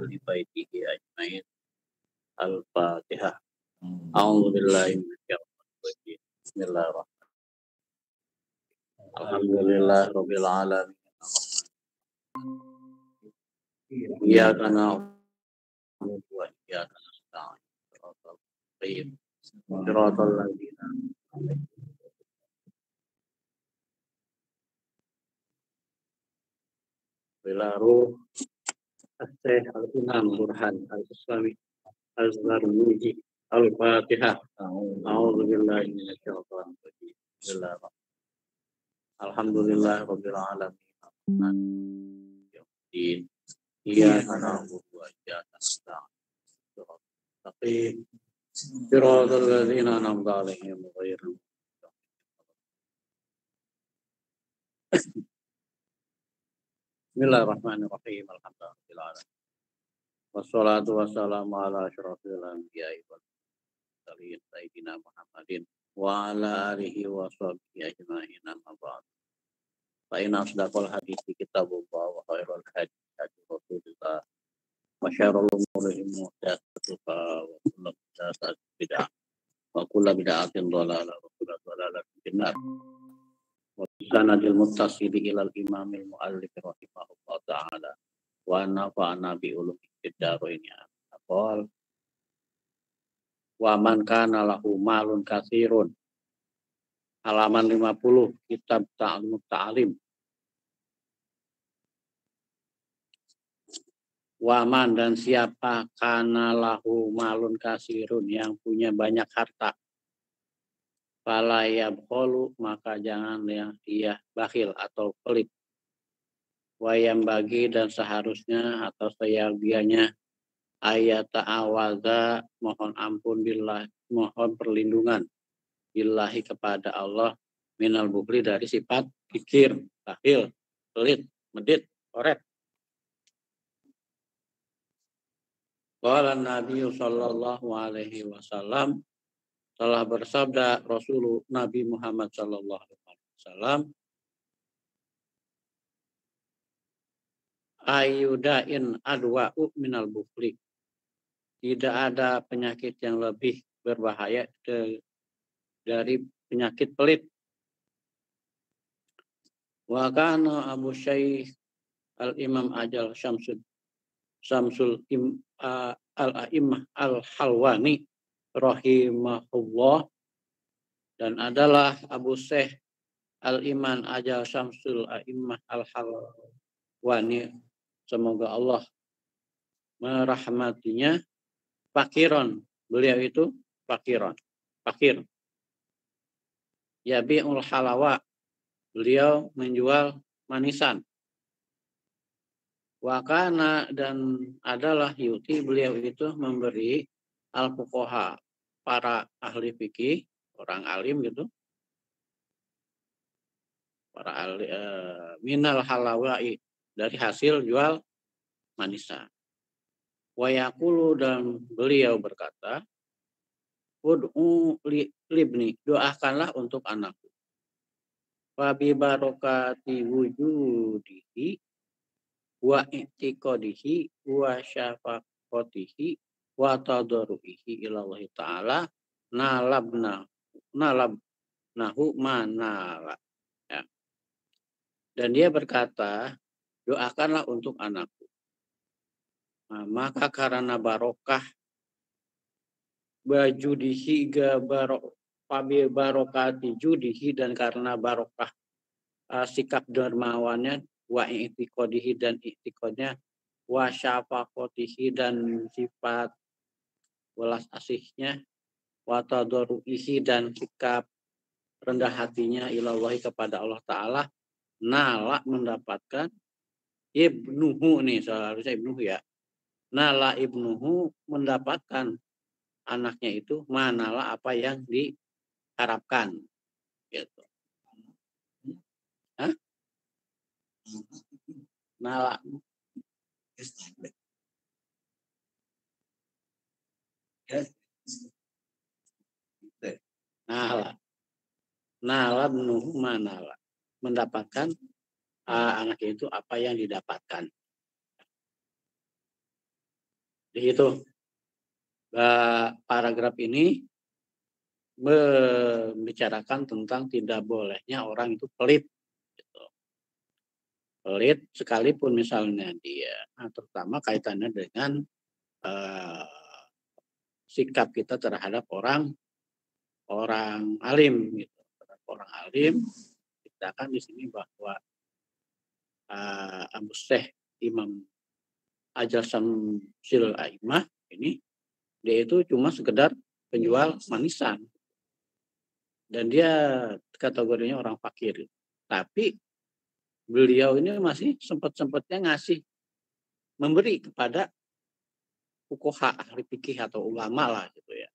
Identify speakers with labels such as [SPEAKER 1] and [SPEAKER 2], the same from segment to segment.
[SPEAKER 1] li baitihi ajmain. Al-Fatihah. A'udzu billahi minasyaitonir rajim. Bismillahirrahmanirrahim. Alhamdulillahirabbil alamin. Iyyaka na'budu wa iyyaka nasta'in. Shiratal mustaqim. Shiratal ladzina Bilaru Syekh Al-Imam Burhan Al-Islami Al-Zarnuji Al-Fatihah. A'udzu billahi minasyaitonir rajim. Bismillahirrahmanirrahim. Alhamdulillahirabbil alamin. Iyyaka na'budu wa iyyaka nasta'in. Shiratal Shiratal ladzina an'amta 'alaihim ghairil Bismillahirrahmanirrahim. Alhamdulillah. Wassalatu wassalamu ala asyrafil anbiya'i wal mursalin sayyidina Muhammadin wa ala alihi wa sahbihi ajma'in amma ba'd. Fa inna asdaqal hadithi kitabullah wa khairul hadi hadi Rasulillah wa syarrul umuri muhdatsatuha wa kullu muhdatsatin bid'ah wa kullu bid'atin dhalalah wa kullu dhalalatin finnar. Wa sanadil muttasili ilal imamil muallif rahimahullah ta'ala wa nafa'ana bi ulumi fid-dharain. Aqol wa man kana lahu malun katsirun. Halaman 50 kitab Ta'limut Ta'lim. Wa man dan siapa kana lahu malun katsirun yang punya banyak harta. Fala yabkhulu maka jangan yang dia bakhil atau pelit. Wayam bagi dan seharusnya atau seyogianya ayat ta'awaza mohon ampun billah, mohon perlindungan billahi kepada Allah minal bukhli dari sifat kikir, bakhil, pelit, medit, koret. Qala Nabi sallallahu alaihi wasallam, telah bersabda Rasul Nabi Muhammad sallallahu alaihi wasallam, ayyudain adwa'u minal bukhli. Tidak ada penyakit yang lebih berbahaya dari penyakit pelit. Wa kana Abu Syekh Al-Imam Ajal Syamsul Al-A'immah Al-Halwani rahimahullah, dan adalah Abu Syekh Al-Iman Ajal Syamsul A'immah Al-Halwani, semoga Allah merahmatinya, fakiron, beliau itu fakir. Yabi'ul halawa, beliau menjual manisan. Wakana dan adalah yuti, beliau itu memberi al-fuqaha, para ahli fikih, orang alim gitu, para ahli minal halawai, dari hasil jual manisan. Wa yaqulu, dan beliau berkata, ud'u libni, doakanlah untuk anakku. Wa bi barokati wujudihi wa i'tiqadihi wa syafaqatihi wa tadarruihi ilallahi ta'ala nalabnahu manala. Ya. Dan dia berkata, doakanlah untuk anakku. Nah, maka karena barokah bajudihi pabi barokati judihi, dan karena barokah sikap dermawannya, wa i'tiqadihi, dan i'tiqadnya, wa syafaqatihi, dan sifat welas asihnya, wa tadarruihi, dan sikap rendah hatinya ilallahi kepada Allah Ta'ala, nala mendapatkan ibnuhu, nih seharusnya ibnuhu ya, nala ibnuhu mendapatkan anaknya itu, manala apa yang diharapkan gitu. Hah? Nala nala ibnuhu manala, mendapatkan anaknya itu apa yang didapatkan. Jadi itu paragraf ini membicarakan tentang tidak bolehnya orang itu pelit. Gitu. Pelit sekalipun misalnya dia, terutama kaitannya dengan sikap kita terhadap orang alim. Gitu. Terhadap orang alim, kita kan di sini bahwa Abu Syekh Imam Ajal Syamsul Aimah ini dia itu cuma sekedar penjual manisan dan dia kategorinya orang fakir. Tapi beliau ini masih sempat-sempatnya memberi kepada fuqaha, ahli fikih atau ulama lah gitu ya.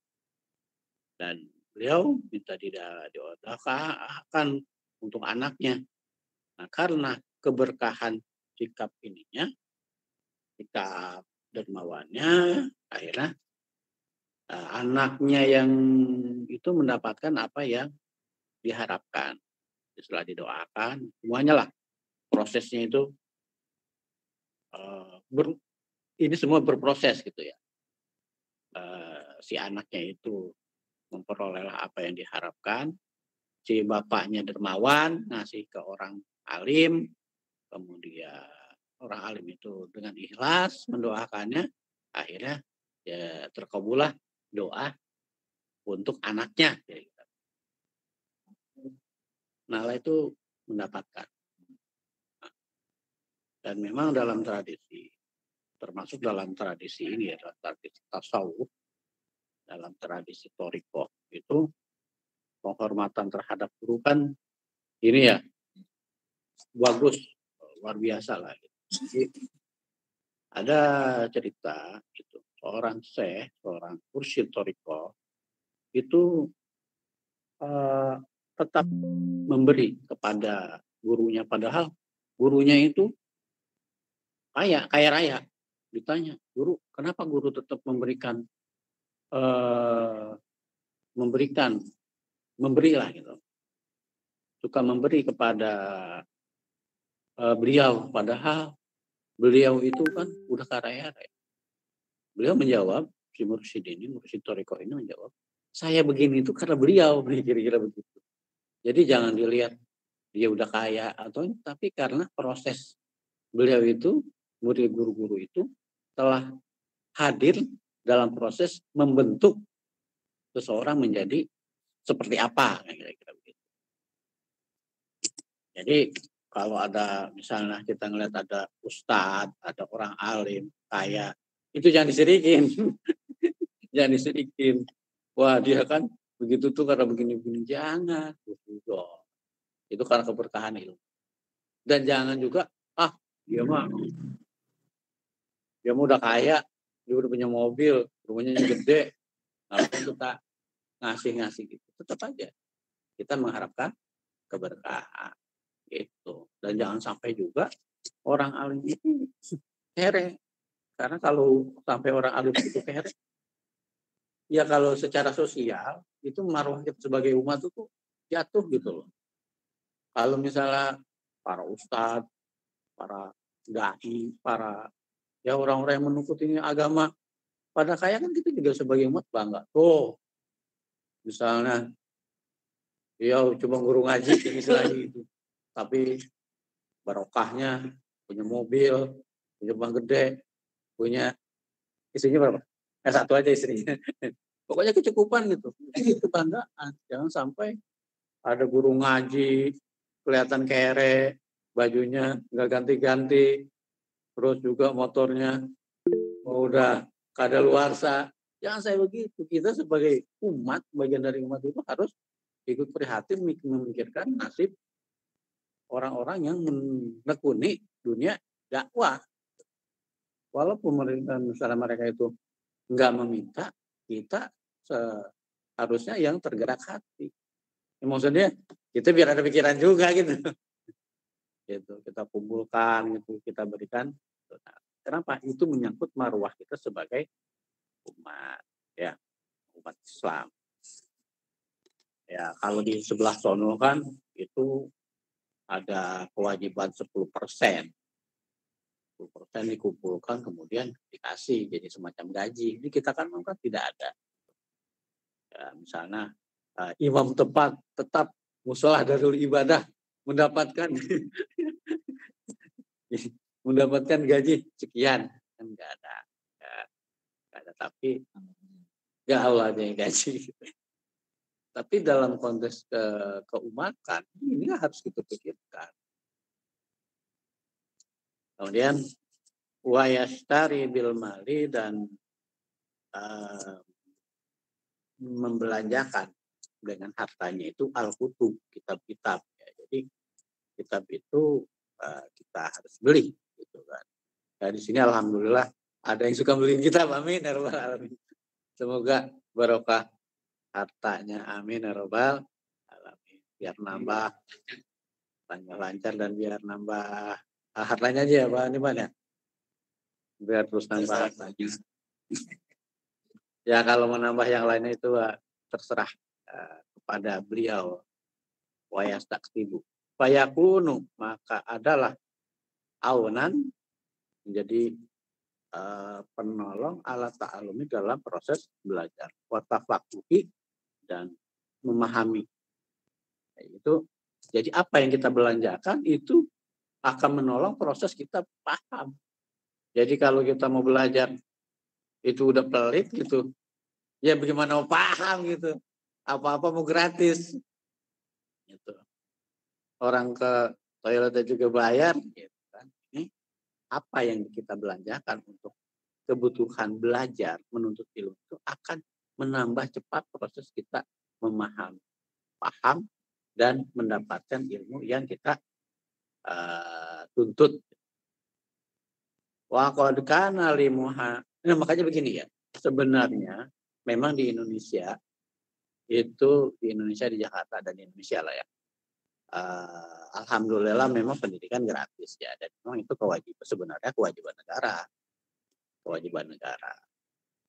[SPEAKER 1] Dan beliau minta tidak diodahkan untuk anaknya. Nah, karena keberkahan sikap ininya, sikap dermawannya, akhirnya anaknya yang itu mendapatkan apa yang diharapkan. Setelah didoakan, semuanya lah prosesnya itu ini semua berproses gitu ya. Si anaknya itu memperolehlah apa yang diharapkan, si bapaknya dermawan ngasih ke orang alim, kemudian orang alim itu dengan ikhlas mendoakannya, akhirnya ya terkabullah doa untuk anaknya. Nah itu mendapatkan. Dan memang dalam tradisi, termasuk dalam tradisi ini ya, tradisi tasawuf, dalam tradisi thariqah itu penghormatan terhadap guru kan ini ya bagus, luar biasa lah. Jadi, ada cerita itu seorang syekh, seorang mursyid thariqah itu tetap memberi kepada gurunya, padahal gurunya itu kaya raya. Ditanya, guru, kenapa guru tetap memberikan memberilah gitu, suka memberi kepada beliau, padahal beliau itu kan udah kaya raya. Beliau menjawab, si mursyid thariqah ini menjawab, saya begini itu karena beliau, kira-kira begitu. Jadi jangan dilihat dia udah kaya atau tapi karena proses beliau itu, murid guru-guru itu telah hadir dalam proses membentuk seseorang menjadi seperti apa, kira-kira begitu. Jadi kalau ada misalnya kita ngelihat ada ustadz, ada orang alim, kaya, itu jangan disirikin. Jangan disirikin. Wah dia kan begitu tuh karena begini-begini. Jangan. Itu karena keberkahan ilmu. Dan jangan juga, dia mah udah kaya, dia udah punya mobil, rumahnya gede, lalu kita ngasih gitu. Tetap aja kita mengharapkan keberkahan gitu. Dan jangan sampai juga orang alim itu kere. Karena kalau sampai orang alim itu kere, ya kalau secara sosial itu marwah kita sebagai umat itu jatuh gitu loh. Kalau misalnya para ustadz, para dai, para ya orang-orang yang mengikuti agama pada kaya kan kita juga sebagai umat bangga. Tuh, misalnya dia cuma guru ngaji istilahnya itu, tapi barokahnya punya mobil, punya bank gede, punya istrinya berapa? Satu aja istrinya. Pokoknya kecukupan gitu. Itu kebanggaan. Jangan sampai ada guru ngaji kelihatan kere, bajunya nggak ganti-ganti, terus juga motornya udah kadaluarsa. Jangan saya begitu. Kita sebagai umat, bagian dari umat itu harus ikut prihatin memikirkan nasib orang-orang yang menekuni dunia dakwah. Walaupun misalnya mereka itu nggak meminta, kita seharusnya yang tergerak hati. Ya, maksudnya kita biar ada pikiran juga gitu. Gitu, kita kumpulkan, gitu, kita berikan. Nah, kenapa? Itu menyangkut marwah kita sebagai umat, ya, umat Islam. Ya, kalau di sebelah sono kan itu ada kewajiban 10%. 10% dikumpulkan kemudian dikasih jadi semacam gaji. Ini kita kan tidak ada. Ya, misalnya imam tetap musola Darul Ibadah mendapatkan mendapatkan gaji sekian, kan nggak ada. Ya, nggak ada, tapi ya Allah yang gaji. Tapi dalam konteks keumatan ini harus kita pikirkan. Kemudian wayastari bil mali dan membelanjakan dengan hartanya itu al-kutub, kitab-kitab. Ya. Jadi kitab itu kita harus beli, gitu kan. Nah, di sini alhamdulillah ada yang suka beliin kitab, amin ya rabbal alamin. Semoga barokah hartanya, amin ya rabbal alamin. Biar nambah lancar dan biar nambah hartanya aja ya Pak Niman ya. Biar terus nambah hartanya. Ya kalau menambah yang lainnya itu terserah kepada beliau. Wa yastaqtibu. Fayakunu, maka adalah aunan menjadi penolong ala ta'alumi dalam proses belajar. Wa tafaquhi dan memahami. Itu jadi apa yang kita belanjakan itu akan menolong proses kita paham. Jadi kalau kita mau belajar itu udah pelit gitu, ya bagaimana mau paham gitu, apa-apa mau gratis gitu. Orang ke toiletnya juga bayar gitu kan. Ini apa yang kita belanjakan untuk kebutuhan belajar menuntut ilmu itu akan menambah cepat proses kita memahami, paham dan mendapatkan ilmu yang kita tuntut. Wa qad kana limuha. Nah, makanya begini ya. Sebenarnya memang di Indonesia di Jakarta dan di Indonesia lah ya. Alhamdulillah memang pendidikan gratis ya, dan memang itu sebenarnya kewajiban negara.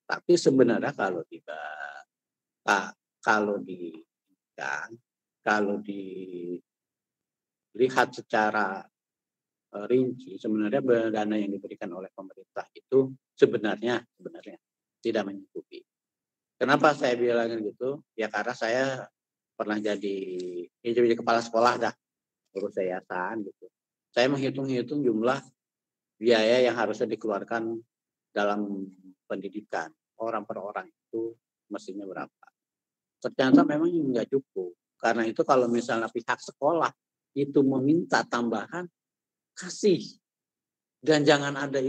[SPEAKER 1] Tapi sebenarnya kalau dilihat secara rinci, sebenarnya dana yang diberikan oleh pemerintah itu sebenarnya tidak mencukupi. Kenapa saya bilang gitu? Ya karena saya pernah jadi kepala sekolah dah, urus yayasan gitu. Saya menghitung-hitung jumlah biaya yang harusnya dikeluarkan dalam pendidikan orang per orang itu mestinya berapa. Ternyata memang nggak cukup. Karena itu kalau misalnya pihak sekolah itu meminta tambahan, kasih. Dan jangan ada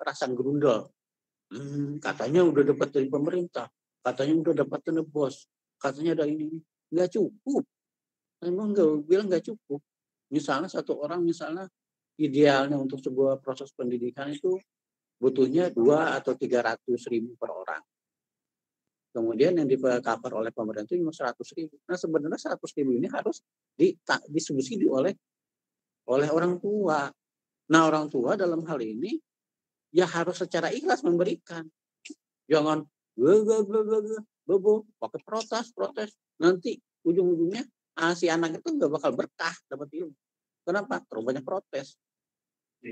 [SPEAKER 1] rasa gerundel. Katanya udah dapat dari pemerintah, katanya udah dapat dari bos, katanya ada ini. Nggak cukup. Memang bilang nggak cukup. Misalnya satu orang idealnya untuk sebuah proses pendidikan itu butuhnya 2 atau 300.000 per orang. Kemudian yang di-cover oleh pemerintah itu cuma 100.000. Nah sebenarnya 100.000 ini harus disubsidi oleh orang tua. Nah orang tua dalam hal ini ya harus secara ikhlas memberikan. Jangan pakai protes. Nanti ujung-ujungnya si anak itu nggak bakal berkah dapat ilmu. Kenapa? Terlalu banyak protes.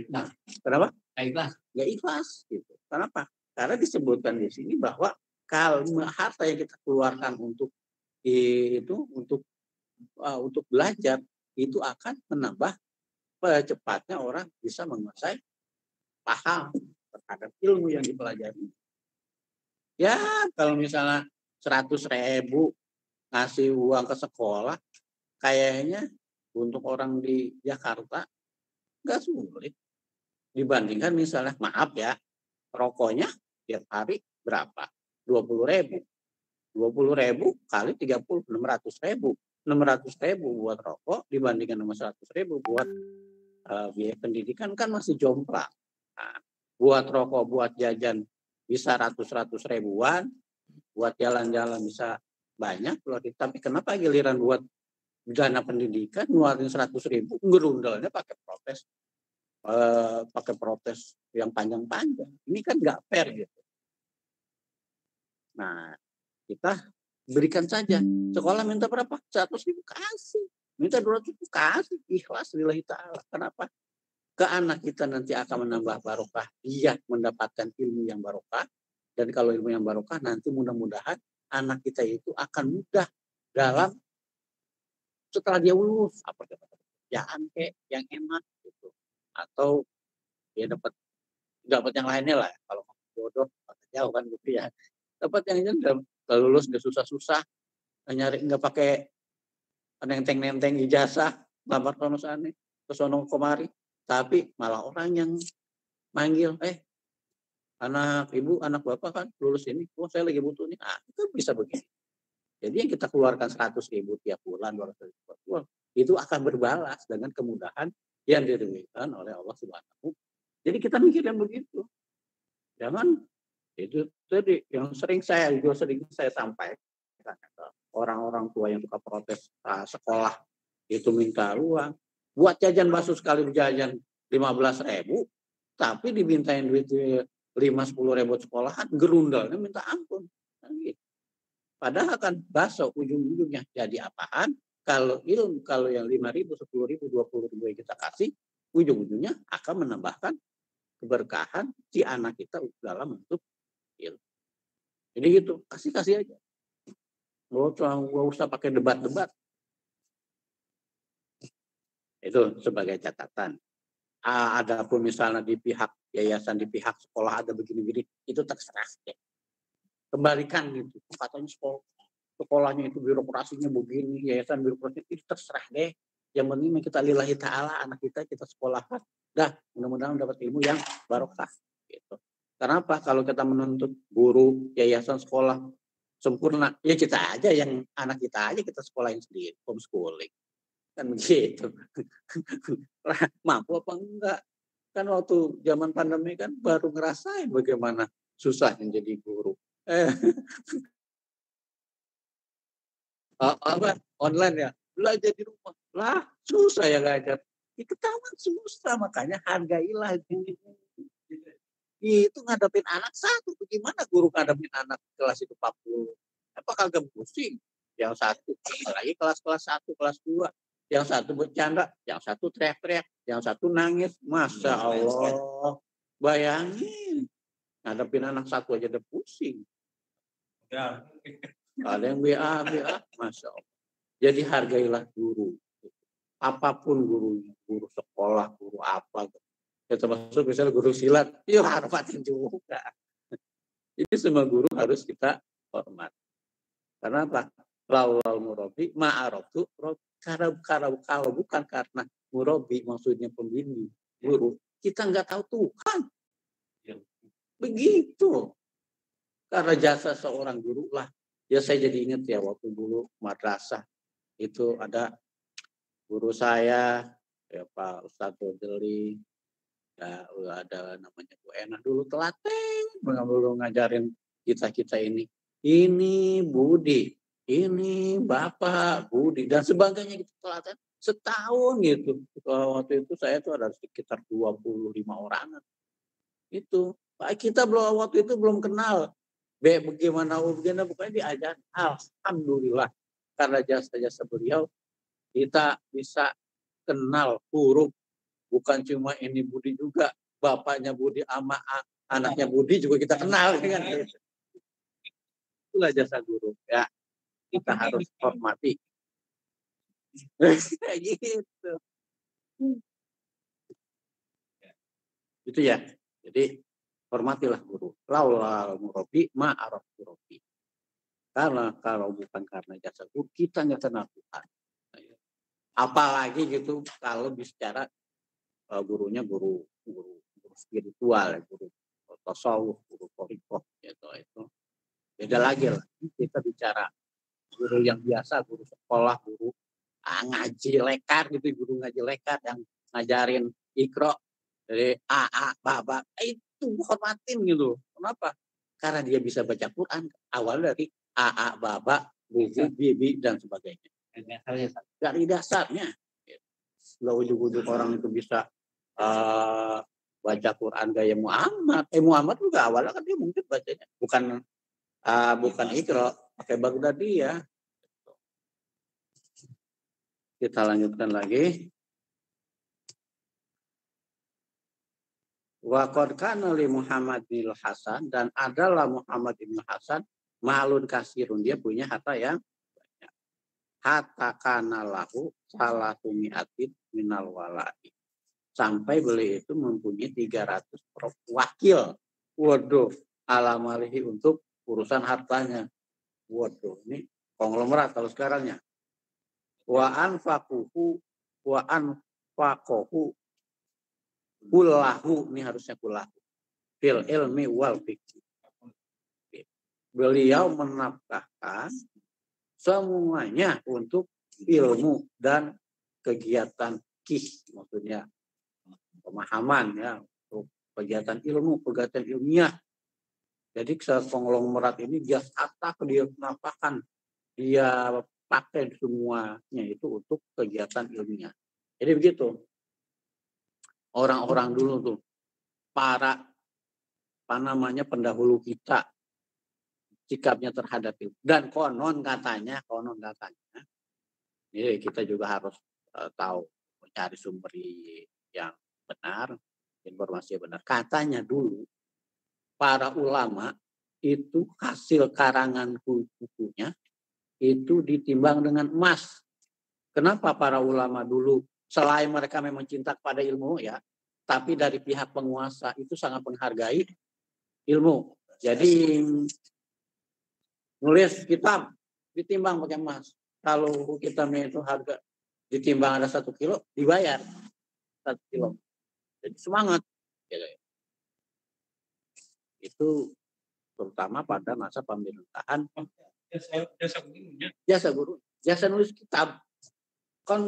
[SPEAKER 1] Nah, kenapa? Nggak ikhlas. Gitu. Kenapa? Karena disebutkan di sini bahwa kalau harta yang kita keluarkan untuk belajar itu akan menambah cepatnya orang bisa menguasai paham terhadap ilmu yang dipelajari. Ya kalau misalnya 100.000 ngasih uang ke sekolah, kayaknya untuk orang di Jakarta nggak sulit. Dibandingkan misalnya, maaf ya, rokoknya tiap hari berapa? 20.000. 20.000 kali 30, 600.000. 600.000 buat rokok dibandingkan sama 100.000 buat biaya pendidikan kan masih jomplang. Nah, buat rokok, buat jajan bisa ratus ribuan, buat jalan-jalan bisa banyak. Tapi kenapa giliran buat dana pendidikan ngeluarin 100.000, gerundelnya pakai protes yang panjang-panjang. Ini kan nggak fair gitu. Nah, kita berikan saja. Sekolah minta berapa? 100.000 kasih. Minta 200.000 kasih. Ikhlas lillahi ta'ala. Kenapa? ke anak kita nanti akan menambah barokah, dia mendapatkan ilmu yang barokah, dan kalau ilmu yang barokah nanti mudah-mudahan anak kita itu akan mudah dalam setelah dia lulus apa pekerjaan kayak yang enak gitu, atau dia dapat yang lainnya lah, kalau jodoh jauh kan gitu ya, dapat yang udah lulus nggak susah-susah, nyari nggak pakai nenteng-nenteng ijazah, lamar perusahaan ke sono kemari, tapi malah orang yang manggil, anak ibu, anak bapak kan lulus ini, saya lagi butuh nih, itu bisa begitu. Jadi yang kita keluarkan 100.000 tiap bulan, 200.000 tiap bulan, itu akan berbalas dengan kemudahan yang diberikan oleh Allah Subhanahu. Jadi kita mikir yang begitu. Jangan itu tadi yang sering saya sampaikan ke orang-orang tua yang suka protes sekolah itu minta uang. Buat jajan bakso sekali jajan 15.000, tapi dimintain duit 5-10 ribu sekolahan, gerundalnya minta ampun. Gitu. Padahal kan bakso ujung-ujungnya jadi apaan? Kalau yang 5.000, 10.000, 20.000 yang kita kasih, ujung-ujungnya akan menambahkan keberkahan si anak kita dalam bentuk ilmu. Jadi gitu, kasih aja. Nggak usah pakai debat-debat. Itu sebagai catatan. Adapun misalnya di pihak yayasan, di pihak sekolah ada begini-begini, itu terserah deh. Kembalikan gitu. Katanya sekolahnya itu birokrasinya begini, yayasan birokrasinya itu terserah deh. Yang penting kita lillahi ta'ala, anak kita sekolahkan. Dah, mudah-mudahan dapat ilmu yang barokah. Gitu. Karena apa? Kalau kita menuntut guru, yayasan, sekolah sempurna, ya kita aja yang anak kita aja kita sekolahin sendiri, homeschooling. Kan begitu. Mampu apa enggak? Kan waktu zaman pandemi kan baru ngerasain bagaimana susahnya jadi guru. Apa online ya, belajar di rumah lah susah ya ngajar, ketahuan susah, makanya hargailah itu ngadepin anak satu. Gimana guru ngadepin anak kelas itu 40, apa kagak pusing? Yang satu lagi kelas 1, kelas 2, yang satu bercanda, yang satu teriak-teriak, yang satu nangis. Masya Allah, bayangin ngadepin anak satu aja udah pusing. Ada yang BA, Masya Allah. Jadi hargailah guru, apapun gurunya, guru sekolah, guru apa, ya termasuk misalnya guru silat, ya hormatin juga. Jadi semua guru harus kita hormat. Karena apa? Laulal murabi ma'arabtu, kalau bukan karena murabi, maksudnya pembimbing, guru, kita nggak tahu Tuhan. Begitu. Karena jasa seorang guru lah. Ya saya jadi ingat ya waktu dulu madrasah itu ada guru saya, ya Pak Ustadz Jeli, ya ada namanya Bu Enak dulu telaten belum ngajarin kita ini Budi, ini Bapak Budi dan sebagainya gitu, telaten setahun gitu. Waktu itu saya tuh ada sekitar 25 orang itu. Kita waktu itu belum kenal bagaimana pokoknya diajar. Alhamdulillah karena jasa-jasa beliau kita bisa kenal huruf. Bukan cuma ini Budi, juga bapaknya Budi sama anaknya Budi juga kita kenal kan. Itulah jasa guru ya, kita harus hormati. Gitu. Itu ya. Jadi hormatilah guru. Laulal murabi ma'araf murabi. Karena kalau bukan karena jasa guru, kita nggak kenal Tuhan. Apalagi gitu kalau bicara gurunya guru spiritual, guru tasawuf, guru thariqah gitu, itu beda lagi lah. Kita bicara guru yang biasa, guru sekolah, guru ngaji lekar gitu, guru ngaji lekar yang ngajarin Iqra dari baba, itu hormatin gitu. Kenapa? Karena dia bisa baca Quran awal dari baba, buku, bibi dan sebagainya. Dari dasarnya. Nggak ujuk-ujuk orang itu bisa baca Quran gaya Muhammad. Muhammad juga awalnya kan dia mungkin bacanya bukan Iqra, pakai Baghdadiyah. Kita lanjutkan lagi. Wa qad kana li Muhammad bin Hasan, dan adalah Muhammad bin Hasan malun kasirun, dia punya harta yang banyak. Hatta kana lahu salatu mi'atin minal wala'i. Sampai beliau itu mempunyai 300 wakil. Waduh, alamalihi untuk urusan hartanya. Waduh, ini konglomerat kalau sekarangnya. Wa anfaquhu wa anfaqahu kullahu, ini harusnya kullahu, fil ilmi wal fikih. Beliau menafkahkan semuanya untuk ilmu dan kegiatan maksudnya pemahaman ya, untuk kegiatan ilmu, kegiatan ilmiah. Jadi konglomerat ini dia atak, dia menafkahkan, dia pakai semuanya itu untuk kegiatan ilmiah. Jadi begitu. Orang-orang dulu tuh, para pendahulu kita, sikapnya terhadap itu. Dan konon katanya, ini kita juga harus tahu, mencari sumber yang benar, informasi yang benar. Katanya dulu, para ulama itu hasil karangan bukunya itu ditimbang dengan emas. Kenapa para ulama dulu, selain mereka memang cinta kepada ilmu ya, tapi dari pihak penguasa itu sangat menghargai ilmu. Jadi nulis kitab ditimbang pakai emas. Kalau kitabnya itu harga ditimbang ada 1 kilo, dibayar 1 kilo. Jadi semangat. Itu terutama pada masa pemerintahan jasa nulis kitab. Kan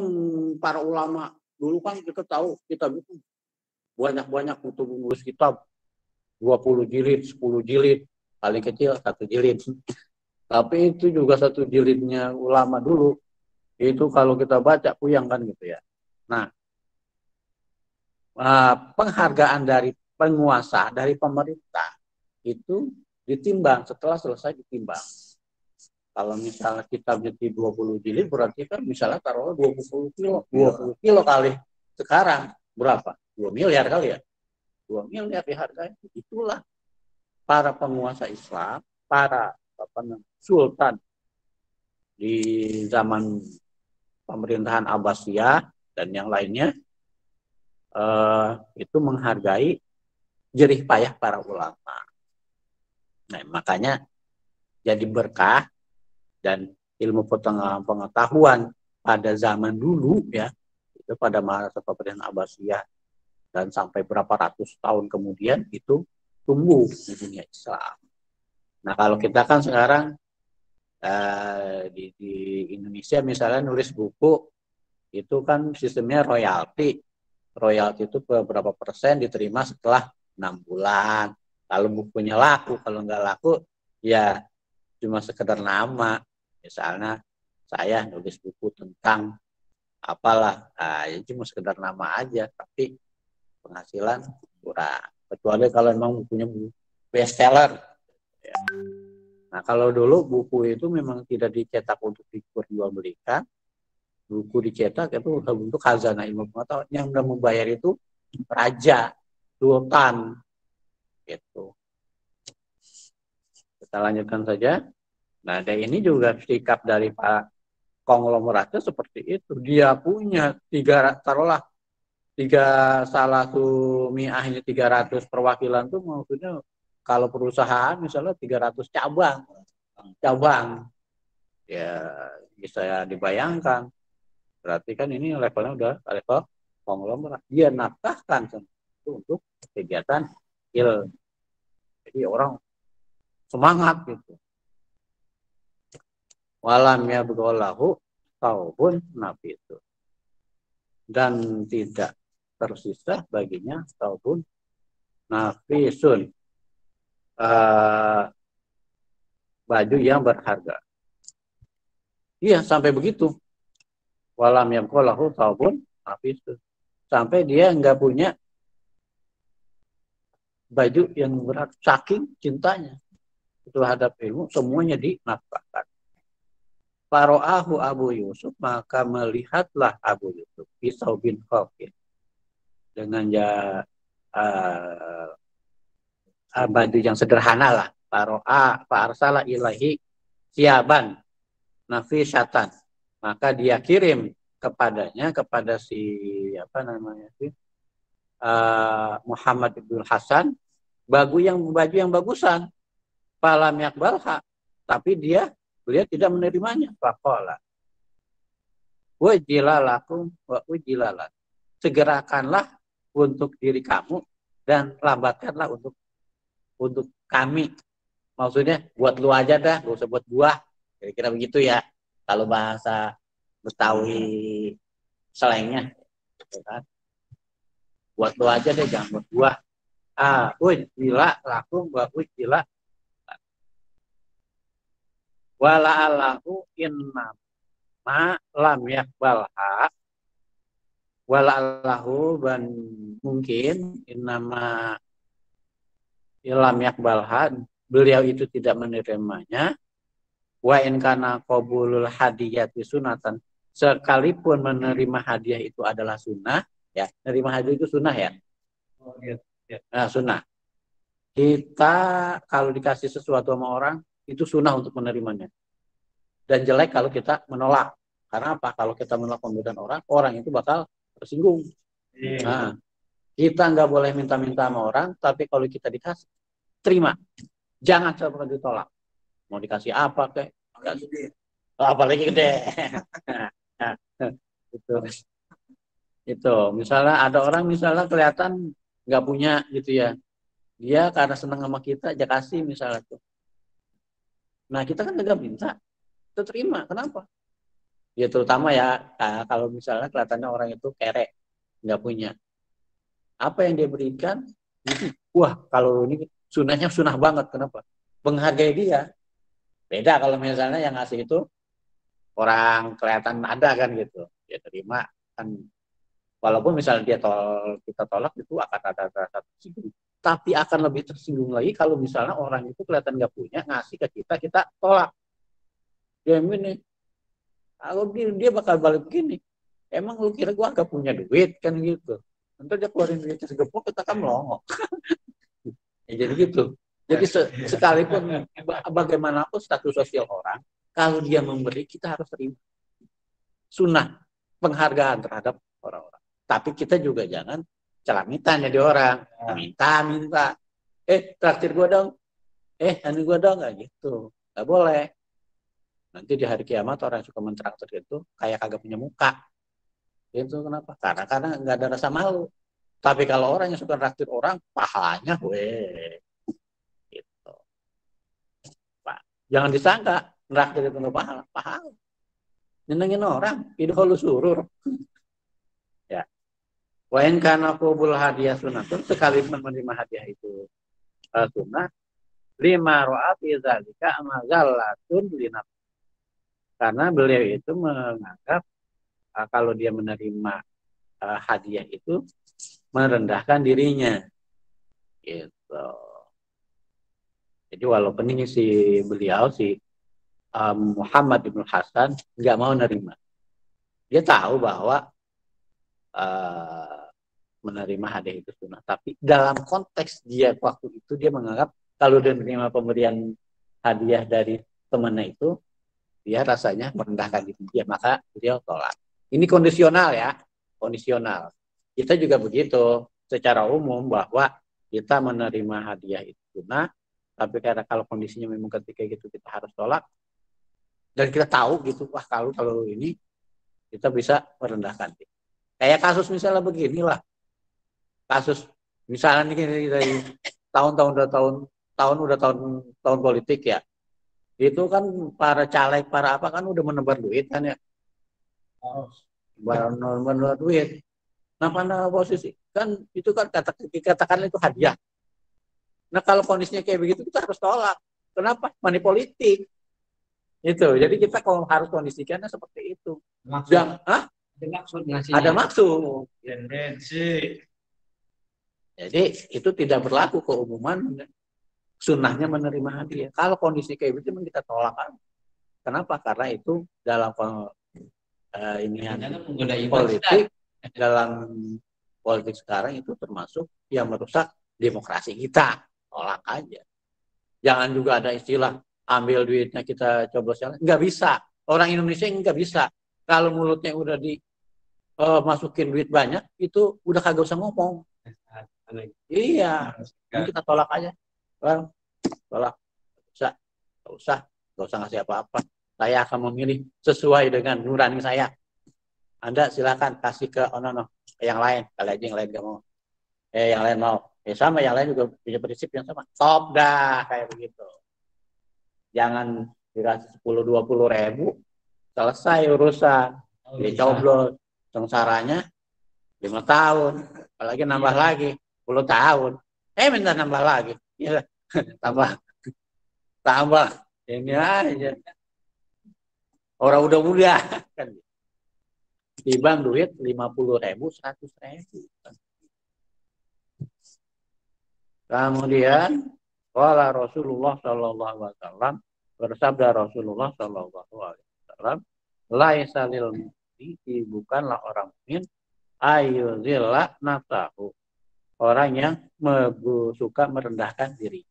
[SPEAKER 1] para ulama dulu kan kita tahu kitab itu banyak butuh nulis kitab 20 jilid, 10 jilid, paling kecil 1 jilid. Tapi itu juga 1 jilidnya ulama dulu itu kalau kita baca puyang kan gitu ya. Nah, penghargaan dari penguasa, dari pemerintah itu ditimbang setelah selesai ditimbang. Kalau misalnya kitabnya di 20 jilid berarti kan misalnya taruhlah 20 kilo. 20 kilo kali sekarang berapa? 2 miliar kali ya. 2 miliar dihargai. Itulah para penguasa Islam, para sultan di zaman pemerintahan Abbasiyah dan yang lainnya itu menghargai jerih payah para ulama. Nah, makanya jadi berkah. Dan ilmu pengetahuan pada zaman dulu ya, itu pada masa pemerintahan Abbasiyah dan sampai berapa ratus tahun kemudian itu tumbuh di dunia Islam. Nah, kalau kita kan sekarang di Indonesia misalnya nulis buku itu kan sistemnya royalti. Royalti itu beberapa persen diterima setelah 6 bulan. Kalau bukunya laku, kalau nggak laku ya cuma sekedar nama. Misalnya saya nulis buku tentang apalah, ya cuma sekedar nama aja, tapi penghasilan kurang. Kecuali kalau memang bukunya bestseller. Ya. Nah, kalau dulu buku itu memang tidak dicetak untuk diperjualbelikan, buku dicetak itu untuk khazanah ilmu pengetahuan. Yang sudah membayar itu raja, sultan, gitu. Kita lanjutkan saja. Nah, dan ini juga sikap dari Pak konglomeratnya seperti itu. Dia punya taruhlah salah satu mi'ah ini 300 perwakilan tuh maksudnya kalau perusahaan misalnya 300 cabang. Ya bisa dibayangkan. Berarti kan ini levelnya udah level konglomerat. Dia nafkahkan itu untuk kegiatan ilmu. Jadi orang semangat gitu. Walam ya begolahu taubun nafisu, dan tidak tersisa baginya taubun nafisun, baju yang berharga. Iya sampai begitu. Walam ya begolahu taubun nafisun, sampai dia nggak punya baju yang berharga saking cintanya terhadap ilmu, semuanya dinafkahkan. Faro'ahu Abu Yusuf, maka melihatlah Abu Yusuf Pisau bin Khafir dengan baju yang sederhana lah. Faro'a fa'arsala ilahi siaban nafisatan. Maka dia kirim kepadanya, kepada si apa namanya sih, Muhammad ibn Hasan, baju yang bagusan. Falam yakbalha, tapi beliau tidak menerimanya. Faqala wajilalakum wa ujilalat, segerakanlah untuk diri kamu dan lambatkanlah untuk kami. Maksudnya buat lu aja dah, gak usah buat gua. Kira-kira begitu ya. Kalau bahasa Betawi selengnya, gitu kan. Buat lu aja deh, jangan buat gua. Ujila lakum wa ujila wala allahu inna ma lam yakbalha wala allahu dan mungkin innama lam yakbalha, beliau itu tidak menerimanya. Wa in kana qabulul hadiyati sunatan, sekalipun menerima hadiah itu adalah sunnah ya, menerima hadiah itu sunnah ya. Nah, sunnah. Kita kalau dikasih sesuatu sama orang itu sunnah untuk menerimanya. Dan jelek kalau kita menolak. Karena apa? Kalau kita menolak pemberian orang itu bakal tersinggung. Nah, kita nggak boleh minta-minta sama orang, tapi kalau kita dikasih, terima. Jangan sampai ditolak. Mau dikasih apa kek? Apalagi gede. Itu. Misalnya ada orang misalnya kelihatan nggak punya gitu ya. Dia karena senang sama kita, aja kasih misalnya tuh. Nah kita kan nggak minta, kita terima. Kenapa? Ya terutama ya kalau misalnya kelihatannya orang itu kere, nggak punya. Apa yang dia berikan, wah kalau ini sunahnya sunah banget. Kenapa? Menghargai dia. Beda kalau misalnya yang ngasih itu orang kelihatan ada kan gitu. Dia terima kan. Walaupun misalnya kita tolak itu akan ada rasa tersinggung. Tapi akan lebih tersinggung lagi kalau misalnya orang itu kelihatan nggak punya, ngasih ke kita tolak. Dia ini, kalau dia bakal balik begini. Emang lu kira gua nggak punya duit kan gitu. Nanti dia keluarin duitnya segepok, kita kan melongo. Ya, jadi gitu. Jadi sekalipun bagaimanapun status sosial orang, kalau dia memberi kita harus terima. Sunnah penghargaan terhadap orang-orang. Tapi kita juga jangan celamitan jadi orang. Minta. Traktir gue dong. Anu gue dong. Nggak gitu. Nggak boleh. Nanti di hari kiamat orang yang suka mentraktir itu kayak kagak punya muka. Itu kenapa? Karena nggak ada rasa malu. Tapi kalau orang yang suka traktir orang, pahalanya gitu. Pak, jangan disangka traktir itu nggak pahala. Nyenengin orang, idholu surur. Ya. Wa in kana qabul hadiah sunnatun, sekalipun menerima hadiah itu sunnah, lima ra'a fi dzalika mazallatun linaf. Karena beliau itu menganggap kalau dia menerima hadiah itu merendahkan dirinya. Gitu. Jadi walaupun ini beliau Muhammad ibn Hasan nggak mau nerima. Dia tahu bahwa menerima hadiah itu sunnah. Tapi dalam konteks dia waktu itu dia menganggap kalau dia menerima pemberian hadiah dari temannya itu, dia rasanya merendahkan diri dia, maka beliau tolak. Ini kondisional ya, kondisional. Kita juga begitu secara umum bahwa kita menerima hadiah itu sunnah, tapi karena kalau kondisinya memang ketika gitu kita harus tolak, dan kita tahu gitu, wah kalau ini kita bisa merendahkan diri. Kayak kasus misalnya beginilah, kasus misalnya ini dari tahun politik ya, itu kan para caleg para apa kan udah menebar duit kan ya, menebar duit. Nah pada posisi kan itu kan katakan itu hadiah. Nah kalau kondisinya kayak begitu kita harus tolak. Kenapa? Money politik. Itu. Jadi kita kalau harus kondisikannya seperti itu. Ada maksud. Jadi itu tidak berlaku keumuman sunnahnya menerima hadiah. Kalau kondisi kayak begitu kita tolak kan. Kenapa? Karena itu dalam politik, dalam politik sekarang itu termasuk yang merusak demokrasi kita. Tolak aja. Jangan juga ada istilah ambil duitnya kita coblos jalan. Nggak bisa. Orang Indonesia nggak bisa. Kalau mulutnya udah dimasukin duit banyak, itu udah kagak usah ngomong. Iya, ini kita tolak aja. Well, tolak. Nggak usah ngasih apa-apa. Saya akan memilih sesuai dengan nurani saya. Anda silakan kasih ke yang lain. Kali aja yang lain gak mau. Yang lain mau. Sama yang lain juga punya prinsip yang sama. Stop dah kayak begitu. Jangan dikasih 10-20 ribu, selesai urusan. Dicoblos. Sengsaranya 5 tahun. Apalagi nambah lagi 10 tahun. Minta nambah lagi. Ya, tambah. Ini aja. Orang udah muda. Kan. Timbang duit 50 ribu, 100 ribu. Kemudian qala Rasulullah sallallahu alaihi wasallam, bersabda Rasulullah sallallahu alaihi wasallam, laisa lil mu'min, bukanlah orang mukmin ayyuzilla nafsahu, orang yang suka merendahkan diri.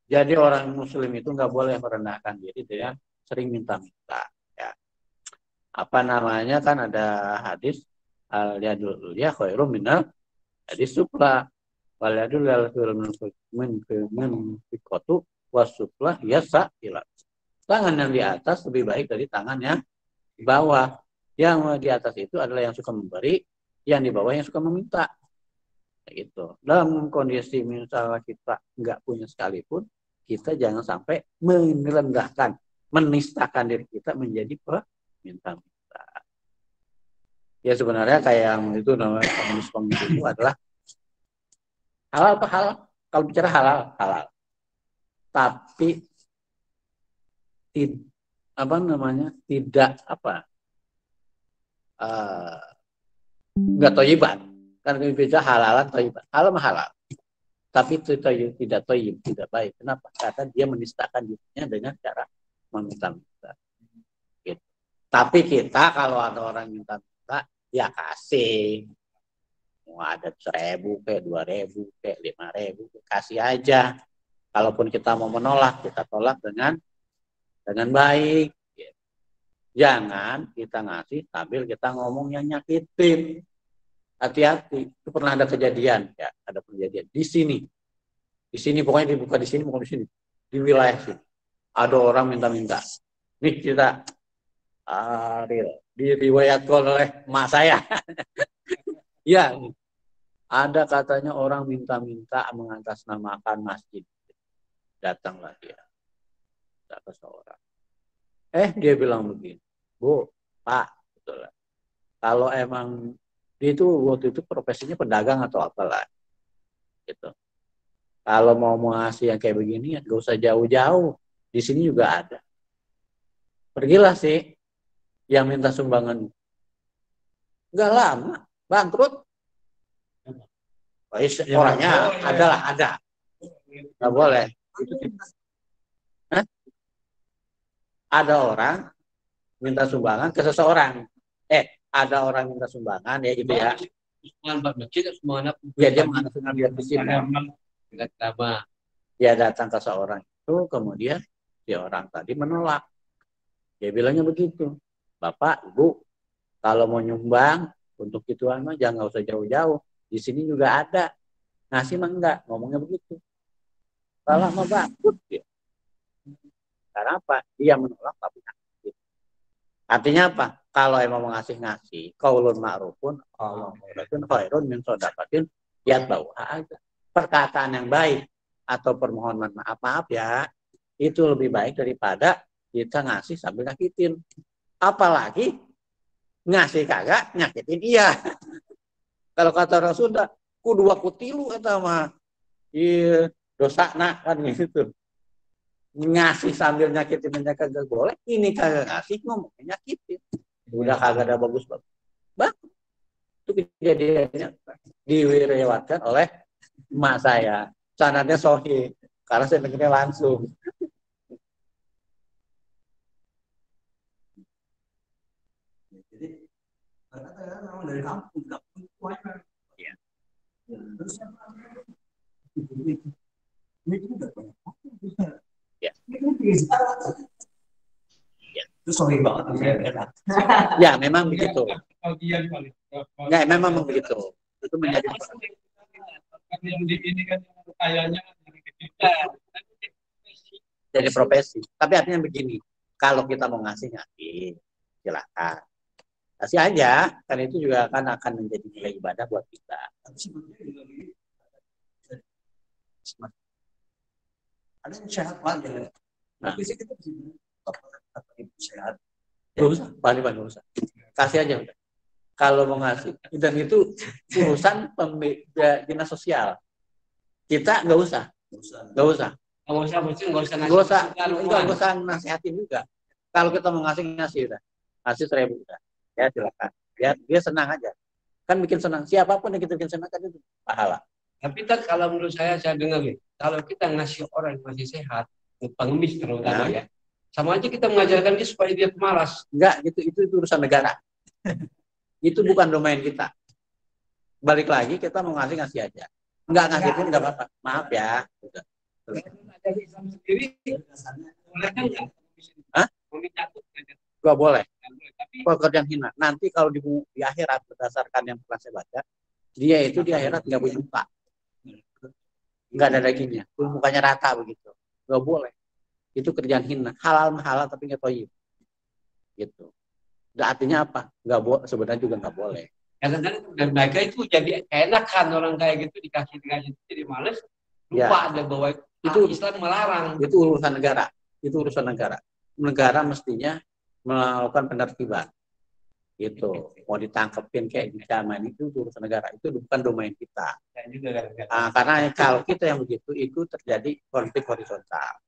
[SPEAKER 1] Jadi orang muslim itu nggak boleh merendahkan diri dengan sering minta-minta. Ya. Apa namanya, kan ada hadis al-yadul ya khairum minal hadis supla. Waladul fikatu wasuflah yasa ilat. Tangan yang di atas lebih baik dari tangan yang di bawah. Yang di atas itu adalah yang suka memberi, yang di bawah yang suka meminta. Gitu. Dalam kondisi misalnya kita nggak punya sekalipun, kita jangan sampai merendahkan, menistakan diri kita menjadi peminta-minta. Ya sebenarnya kayak yang itu namanya komunis itu adalah halal apa halal? Kalau bicara halal, halal. Tapi tidak nggak toyiban. Kan bicara halalan toyiban. Halal mah halal. Tapi itu tidak toyib, tidak baik. Kenapa? Karena dia menistakan dirinya dengan cara meminta-minta. Gitu. Tapi kita kalau ada orang minta-minta, ya kasih. Mau ada 1.000 kayak 2.000 kayak 5.000, kasih aja. Kalaupun kita mau menolak, kita tolak dengan baik. Jangan kita ngasih sambil kita ngomong yang nyakitin. Hati-hati. Itu pernah ada kejadian, ya, ada kejadian di sini. Di sini pokoknya dibuka di sini, bukan di sini. Di wilayah sini. Ada orang minta-minta. Nih kita diriwayatkan oleh emak saya. Ya, ada katanya orang minta-minta mengatasnamakan masjid. Datanglah dia. Datang seorang. Dia bilang begini, Bu, Pak, betul lah. Kalau emang dia itu waktu itu profesinya pedagang atau apalah, gitu. Kalau mau ngasih yang kayak begini, ya gak usah jauh-jauh. Di sini juga ada. Pergilah sih yang minta sumbangan. Gak lama, bangkrut. Orangnya ada. Gak boleh. Ada orang minta sumbangan ke seseorang. Ada orang minta sumbangan ya gitu ya. Dia mengatasnamakan biar di sini. Dia datang ke seorang itu, kemudian si orang tadi menolak. Dia bilangnya begitu, Bapak, Ibu, kalau mau nyumbang untuk ituan mah jangan usah jauh-jauh. Di sini juga ada. Ngasih mah enggak, ngomongnya begitu. Salah mah bangkrut dia. Karena apa? Dia menolak tapi ngasih. Artinya apa? Kalau emang mau ngasih, qaulun ma'rufun, Allah ma'rufun, khairun min shadaqatin yatba'uha aja. Perkataan yang baik atau permohonan maaf ya, itu lebih baik daripada kita ngasih sambil nyakitin. Apalagi ngasih kagak nyakitin iya. Kalau kata Rasul, kudu kutilu atau mah dosa nak kan gitu. Ngasih sambil nyakitin kagak boleh, ini kagak ngasih ngomongnya nyakitin. Udah kagak ada bagus-bagus. Bang, itu kejadiannya diriwayatkan oleh emak saya. Sanadnya sahih karena saya dengarnya langsung. Jadi karena dari kampung Ya.
[SPEAKER 2] Itu sorry banget.
[SPEAKER 1] Ya, memang begitu. Ya, memang begitu. Itu menjadi
[SPEAKER 3] yang di ini kan kayaknya kita
[SPEAKER 1] jadi profesi. Tapi artinya begini, kalau kita mau ngasih silakan. Kasih aja, kan itu juga akan menjadi nilai ibadah buat kita.
[SPEAKER 2] Ada yang sehat banget. Tapi sih kita bisa sehat.
[SPEAKER 1] Gak usah, paling usah. Kasih aja udah. Kalau mau ngasih, dan itu urusan dinas sosial. Kita nggak usah. Nggak usah nasihatin juga. Kalau kita mau ngasih udah. Ngasih 1.000 udah. Ya silakan. Dia senang aja. Kan bikin senang. Siapapun yang kita bikin senang kan itu pahala.
[SPEAKER 3] tapi kan kalau menurut saya dengar nih, kalau kita ngasih orang yang masih sehat, pengemis terutama ya, sama aja kita mengajarkan dia supaya dia pemalas.
[SPEAKER 1] Enggak, itu urusan negara. Itu bukan domain kita. Balik lagi kita mau ngasih aja. Enggak ngasih pun enggak apa-apa. Maaf ya. Udah.
[SPEAKER 3] Sendiri boleh kan enggak?
[SPEAKER 1] Hah? Enggak boleh. Pekerjaan hina. Nanti kalau di akhirat berdasarkan yang pernah saya baca, dia itu di akhirat enggak punya muka. Enggak ada dagingnya. Mukanya rata begitu. Enggak boleh. Itu kerjaan hina. Halal tapi enggak thayyib. Gitu. Artinya apa? Enggak boleh, sebenarnya juga enggak boleh.
[SPEAKER 3] Kadang-kadang dan mereka itu jadi enakan orang kayak gitu dikasih jadi males. Lupa ada bahwa itu Islam melarang.
[SPEAKER 1] Itu urusan negara. Itu urusan negara. Negara mestinya melakukan penertiban. Gitu. Mau ditangkepin kayak zaman itu urusan negara. Itu bukan domain kita. Karena kalau kita yang begitu, itu terjadi konflik horizontal.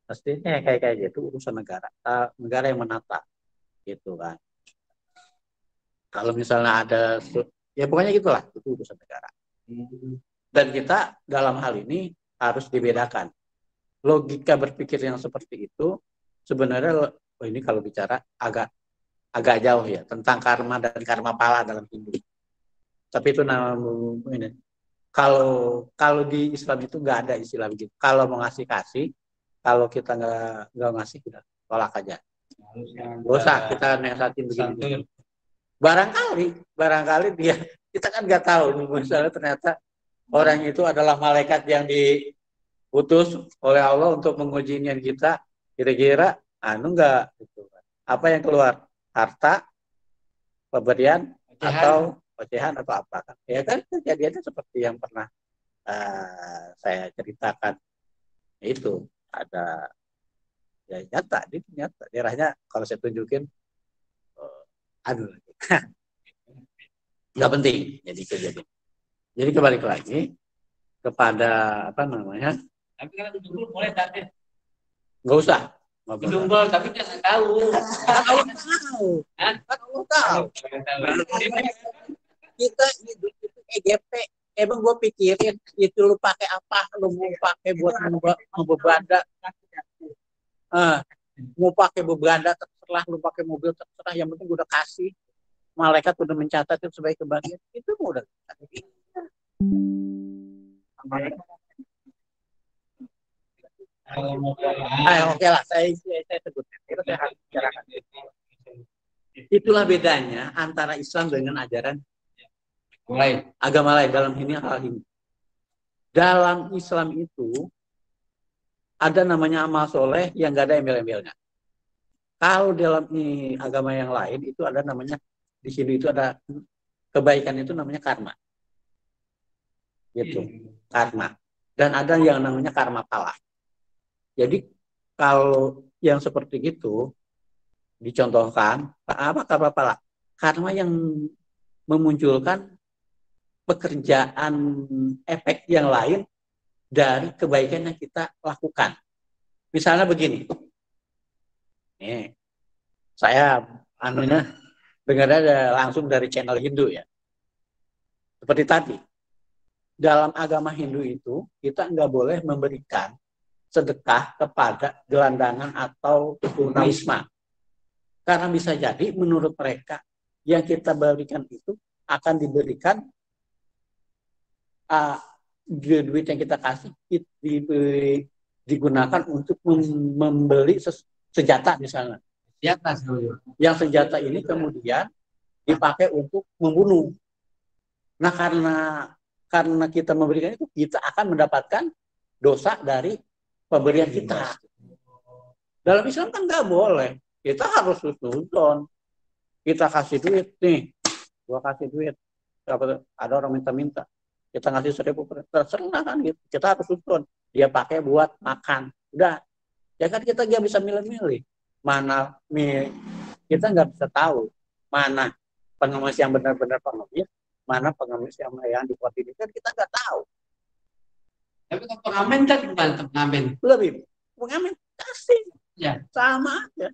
[SPEAKER 1] Mestinya kayak gitu urusan negara. Negara yang menata. Gitu kan. Kalau misalnya ada, ya pokoknya gitulah, itu urusan negara. Dan kita dalam hal ini harus dibedakan. Logika berpikir yang seperti itu sebenarnya ini kalau bicara agak jauh ya tentang karma dan karma pala dalam Hindu. Tapi itu ini. Kalau di Islam itu nggak ada istilah begitu. Kalau mau kasih, kalau kita nggak ngasih kita tolak aja. Gak usah kita nasihatin begini. Barangkali dia kita kan nggak tahu misalnya ternyata orang itu adalah malaikat yang diutus oleh Allah untuk menguji niat kita, kira-kira enggak gitu. Apa yang keluar? Harta, pemberian atau ocehan atau apa kan? Ya kan kejadiannya seperti yang pernah saya ceritakan. Itu ada ya nyata daerahnya kalau saya tunjukin aduh nggak penting jadi kejadian. Jadi kembali lagi kepada apa namanya?
[SPEAKER 3] Tapi kalau dulu boleh tadi.
[SPEAKER 1] Nggak usah.
[SPEAKER 3] Dumbel tapi dia nggak tahu.
[SPEAKER 1] Tahu. Kita hidup itu EGP. Emang gue pikirin itu lu pakai apa? Lu mau pakai buat membebanda? Mau pakai bebanda terserah, lu pakai mobil terserah. Yang penting gue udah kasih. Malaikat udah mencatat itu sebagai kebahagiaan. Itu udah. Oke lah, saya sebut. Itu saya harus bicarakan. Itulah bedanya antara Islam dengan ajaran agama lain dalam hal ini. Dalam Islam itu ada namanya amal soleh yang nggak ada embel-embelnya. Kalau dalam agama yang lain itu ada namanya di sini itu ada kebaikan itu namanya karma. Gitu, karma. Dan ada yang namanya karma pala. Jadi kalau yang seperti itu dicontohkan apa karma pala? Karma yang memunculkan pekerjaan efek yang lain dari kebaikan yang kita lakukan. Misalnya begini. Nih, saya dengar ada langsung dari channel Hindu ya. Seperti tadi. Dalam agama Hindu itu kita nggak boleh memberikan sedekah kepada gelandangan atau tunawisma. Karena bisa jadi menurut mereka yang kita berikan itu akan diberikan ah, duit yang kita kasih digunakan untuk membeli senjata misalnya.
[SPEAKER 3] Senjata sebenarnya.
[SPEAKER 1] Yang senjata ini kemudian dipakai untuk membunuh. Nah, karena kita memberikan itu, kita akan mendapatkan dosa dari pemberian kita. Dalam Islam kan nggak boleh. Kita harus husnuzon. Kita kasih duit nih, gua kasih duit. Ada orang minta-minta, kita ngasih 1.000, terserah kan gitu. Kita harus husnuzon. Dia pakai buat makan. Udah. Ya kan kita nggak bisa milih-milih. Mana kita nggak bisa tahu mana pengemis yang benar-benar pengemis, mana pengemis yang dibuat ini kan kita nggak tahu.
[SPEAKER 3] Tapi kalau pengamen kan gimana pengamen?
[SPEAKER 1] Lebih pengamen kasih,
[SPEAKER 3] Ya,
[SPEAKER 1] sama aja.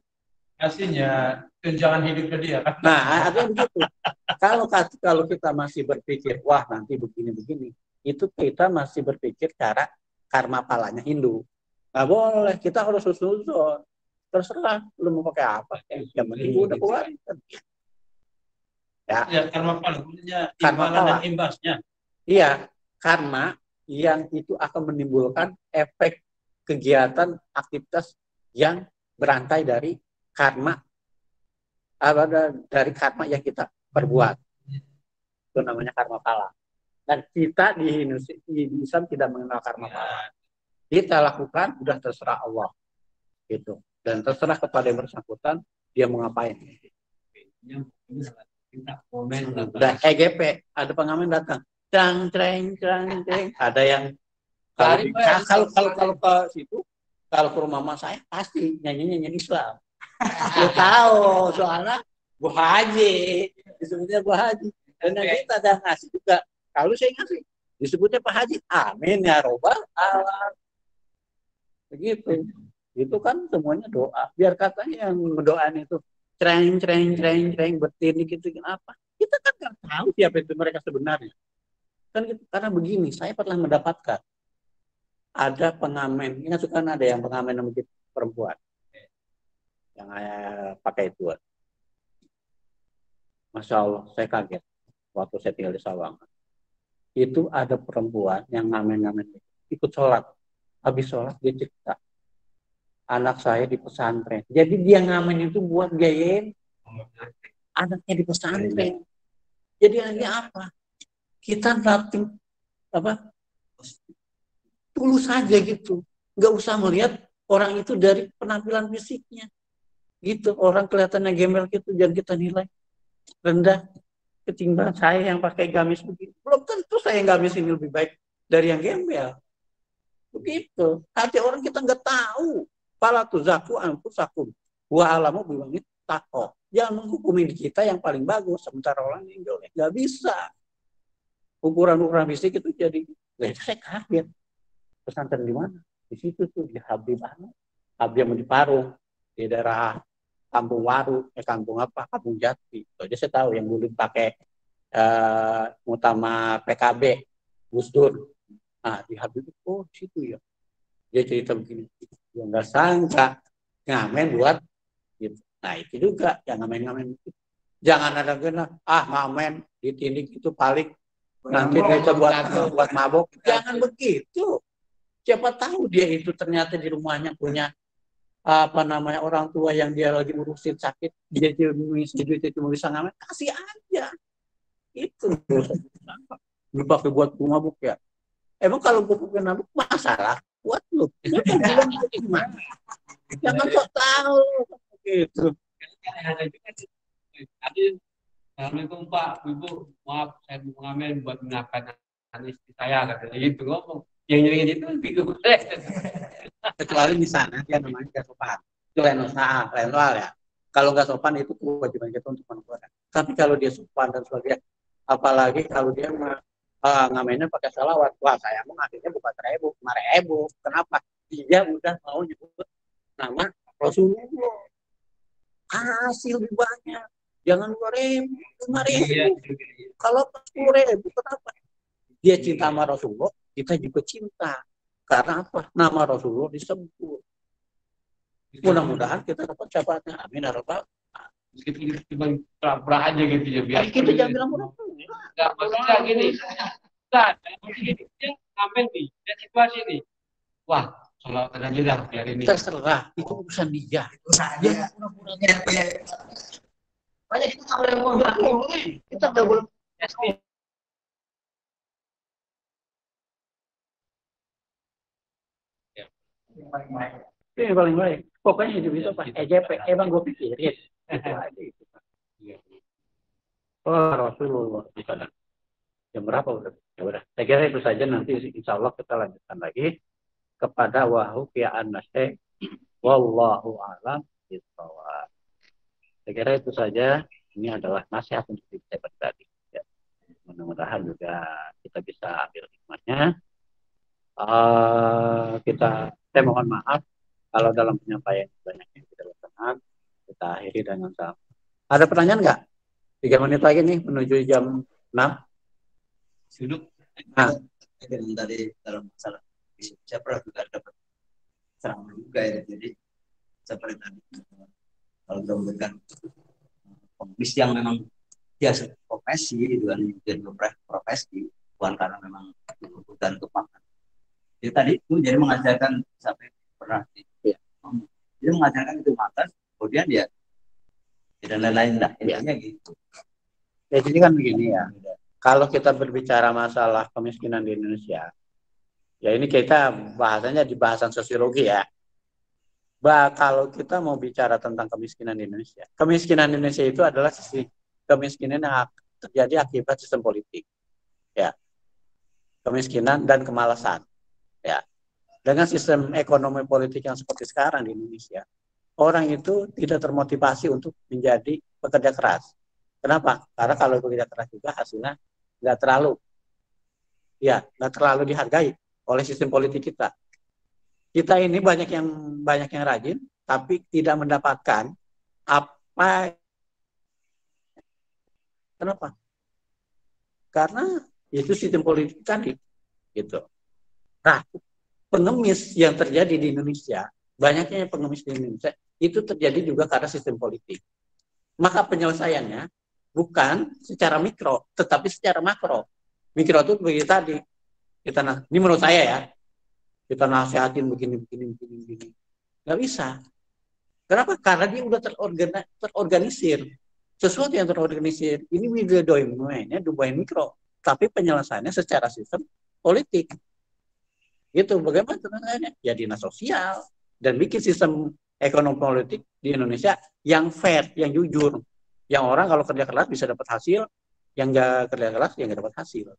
[SPEAKER 4] Kasihnya tunjangan hidup ke dia kan.
[SPEAKER 1] Nah, ada yang begitu. Kalau kita masih berpikir, wah nanti begini-begini, itu kita masih berpikir cara karma palanya Hindu. Nggak boleh, kita harus husnuzon. Terserah, lu mau pakai apa? Yang penting udah keluarin.
[SPEAKER 4] Ya, karma pala, punya
[SPEAKER 1] Karma
[SPEAKER 4] imbalan dan
[SPEAKER 1] pala.
[SPEAKER 4] imbasnya.
[SPEAKER 1] Iya, karma yang itu akan menimbulkan efek kegiatan aktivitas yang berantai dari karma yang kita perbuat. Itu namanya karma pala. Dan kita di Islam tidak mengenal karma pala. Kita lakukan udah terserah Allah. Gitu. Dan terserah kepada yang bersangkutan dia mau ngapain. Dan EGP ada pengamen datang. Crang. Ada yang kalau ke situ, kalau ke rumah mama saya pasti nyanyi Islam. Lu tahu soalnya Bu Haji, disebutnya Bu Haji. Dan yang kita ada ngasih juga, kalau saya ngasih disebutnya Pak Haji. Amin ya robbal alamin. Begitu. Itu kan semuanya doa. Biar katanya yang mendoain itu cereng bertini gitu apa? Kita kan nggak tahu siapa itu mereka sebenarnya. Kan gitu. Karena begini, saya pernah mendapatkan ada pengamen. Ingat kan ada yang pengamen nama perempuan yang pakai itu. Masya Allah, saya kaget waktu saya tinggal di Sawangan. Itu ada perempuan yang ngamen-ngamen ikut sholat. Habis sholat dia cerita, anak saya di pesantren. Jadi dia ngamen itu buat gayain anaknya di pesantren. Jadi hanya apa? Kita nothing tulus saja gitu. Nggak usah melihat orang itu dari penampilan fisiknya. Gitu. Orang kelihatannya gembel gitu, jangan kita nilai rendah ketimbang saya yang pakai gamis begitu. Belum tentu saya yang gamis ini lebih baik dari yang gembel. Begitu. Hati orang kita nggak tahu. Fala tuzaku anfusakum wa alamu biwangit tako. Jangan menghukumi kita yang paling bagus sementara orang yang jelek. Nggak bisa. Ukuran-ukuran fisik itu jadi. Saya kaget. Pesantren di mana? Di situ tuh di Habib yang di Parung, di daerah Kampung Waru, kampung Jati. Jadi saya tahu yang dulu pakai utama PKB, Gus Dur. Nah di Habib itu, oh di situ ya. Dia cerita begini, ya nggak sangka ngamen buat gitu. Nah itu juga yang ngamen gitu. Jangan ada kena ngamen ditindik itu paling nanti dia buat mabok. Jangan begitu. Siapa tahu dia itu ternyata di rumahnya punya orang tua yang dia lagi ngurusin sakit, dia cuma bisa ngamen, kasih aja. Itu lu pakai buat mabuk ya. Emang kalau gue pakai mabuk masalah buat lu. Jangan sok tahu gitu.
[SPEAKER 3] Assalamualaikum Pak, Ibu, maaf saya mau ngamen buat menangkan istri saya katanya gitu ngomong. Yang nyering itu bingung.
[SPEAKER 1] Kecuali di sana dia namanya nggak sopan. Itu lain soal ya. Kalau nggak sopan itu kewajiban kita untuk menegurkan. Tapi kalau dia sopan dan sebagainya, apalagi kalau dia ngamennya pakai salawat, wah saya mau akhirnya bukan 1.000, 5.000. Kenapa? Dia udah mau nyebut nama Rasulullah. Hasil lebih banyak. Jangan 2.000, 5.000. Kalau 10.000, kenapa? Dia cinta sama Rasulullah, kita juga cinta. Karena apa? Nama Rasulullah disebut. Mudah-mudahan kita dapat syafaatnya. Amin ya rabbal
[SPEAKER 3] Meskipun cuma pura-pura aja gitu ya biar
[SPEAKER 1] kita jangan bilang murah.
[SPEAKER 3] Enggak, maksudnya gini. Ustaz, dia ngamen nih, dia situasi nih. Wah, kalau ada bilang biar ini.
[SPEAKER 1] Terserah, itu urusan dia.
[SPEAKER 2] Usaha
[SPEAKER 1] Dia
[SPEAKER 2] dia.
[SPEAKER 1] pura-pura
[SPEAKER 2] Banyak kita nggak boleh ngomong. Kita nggak boleh.
[SPEAKER 1] itu yang paling baik. Pokoknya itu bisa Pak EJP, emang gue pikirin. Oh Rasulullah di sana. Jam berapa udah? Ya udah. Saya kira itu saja, nanti insya Allah kita lanjutkan lagi kepada wahufi'an nasih wallahu alam bishawab. Saya kira itu saja. Ini adalah nasihat untuk diri saya pribadi. Ya. Mudah-mudahan juga kita bisa ambil hikmahnya. Saya mohon maaf kalau dalam penyampaian banyak yang tidak berkenan. Kita akhiri dengan salam. Ada pertanyaan nggak? 3 menit lagi nih menuju jam 6.
[SPEAKER 2] Sudut.
[SPEAKER 1] Nah.
[SPEAKER 2] Tadi dalam masalah saya pernah juga dapat serangan juga ya. Jadi seperti tadi kalau kita memberikan komunis yang memang biasa profesi dengan jadi profesi bukan karena memang kebutuhan untuk makan. Jadi tadi itu jadi mengajarkan sampai pernah jadi mengajarkan itu makan, kemudian dia tidak lain-lain lah intinya gitu.
[SPEAKER 1] Ya jadi kan begini ya. Kalau kita berbicara masalah kemiskinan di Indonesia, ya ini kita bahasanya di bahasan sosiologi ya. Kalau kita mau bicara tentang kemiskinan di Indonesia itu adalah sisi kemiskinan yang terjadi akibat sistem politik, ya, kemiskinan dan kemalasan, ya. Dengan sistem ekonomi politik yang seperti sekarang di Indonesia, orang itu tidak termotivasi untuk menjadi pekerja keras. Kenapa? Karena kalau bekerja keras juga hasilnya nggak terlalu dihargai oleh sistem politik kita. Kita ini banyak yang rajin, tapi tidak mendapatkan apa. Kenapa? Karena itu sistem politik tadi, gitu. Nah, pengemis yang terjadi di Indonesia, banyaknya pengemis di Indonesia itu terjadi juga karena sistem politik. Maka penyelesaiannya bukan secara mikro, tetapi secara makro. Mikro itu begitu tadi. Ini menurut saya ya. Kita nasihatin begini. Nggak bisa. Kenapa? Karena dia udah terorganisir. Sesuatu yang terorganisir. Ini domainnya domain mikro. Tapi penyelesaiannya secara sistem politik. Gitu. Bagaimana caranya? Ya dinas sosial. Dan bikin sistem ekonomi politik di Indonesia yang fair, yang jujur. Yang orang kalau kerja keras bisa dapat hasil. Yang nggak kerja keras, yang nggak dapat hasil.